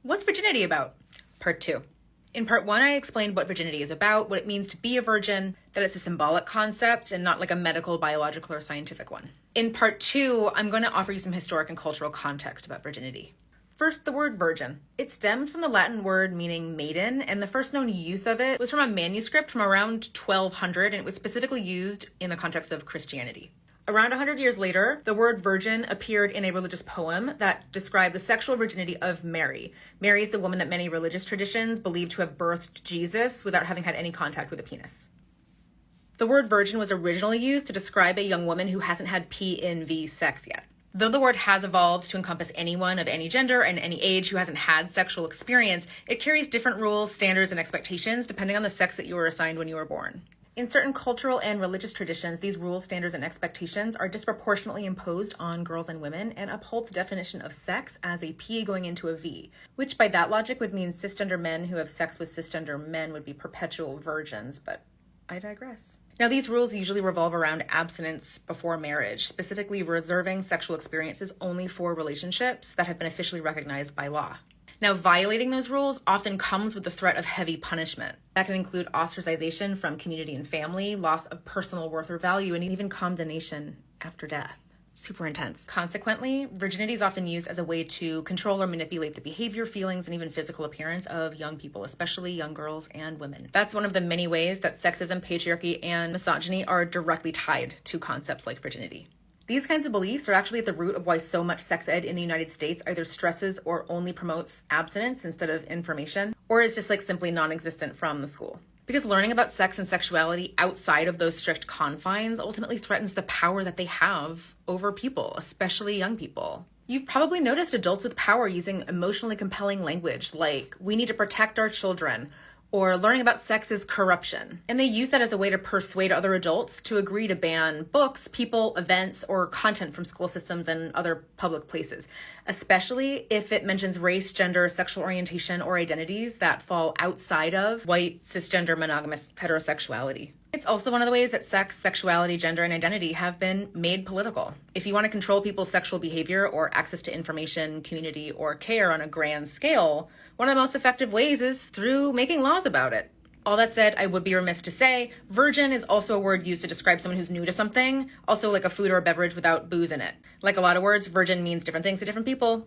What's virginity about? Part 2. In part 1, I explained what virginity is about, what it means to be a virgin, that it's a symbolic concept and not like a medical, biological, or scientific one. In part 2, I'm going to offer you some historic and cultural context about virginity. First, the word virgin. It stems from the Latin word meaning maiden, and the first known use of it was from a manuscript from around 1200, and it was specifically used in the context of Christianity. Around 100 years later, the word virgin appeared in a religious poem that described the sexual virginity of Mary. Mary is the woman that many religious traditions believe to have birthed Jesus without having had any contact with a penis. The word virgin was originally used to describe a young woman who hasn't had P/V sex yet. Though the word has evolved to encompass anyone of any gender and any age who hasn't had sexual experience, it carries different rules, standards, and expectations depending on the sex that you were assigned when you were born. In certain cultural and religious traditions, these rules, standards, and expectations are disproportionately imposed on girls and women and uphold the definition of sex as a P going into a V, which by that logic would mean cisgender men who have sex with cisgender men would be perpetual virgins, but I digress. Now, these rules usually revolve around abstinence before marriage, specifically reserving sexual experiences only for relationships that have been officially recognized by law. Now, violating those rules often comes with the threat of heavy punishment. That can include ostracization from community and family, loss of personal worth or value, and even condemnation after death. Super intense. Consequently, virginity is often used as a way to control or manipulate the behavior, feelings, and even physical appearance of young people, especially young girls and women. That's one of the many ways that sexism, patriarchy, and misogyny are directly tied to concepts like virginity. These kinds of beliefs are actually at the root of why so much sex ed in the United States either stresses or only promotes abstinence instead of information, or is just like simply non-existent from the school. Because learning about sex and sexuality outside of those strict confines ultimately threatens the power that they have over people, especially young people. You've probably noticed adults with power using emotionally compelling language like, "we need to protect our children," or "learning about sex is corruption." And they use that as a way to persuade other adults to agree to ban books, people, events, or content from school systems and other public places, especially if it mentions race, gender, sexual orientation, or identities that fall outside of white, cisgender, monogamous heterosexuality. It's also one of the ways that sex, sexuality, gender, and identity have been made political. If you want to control people's sexual behavior or access to information, community, or care on a grand scale, one of the most effective ways is through making laws about it. All that said, I would be remiss to say, virgin is also a word used to describe someone who's new to something, also like a food or a beverage without booze in it. Like a lot of words, virgin means different things to different people.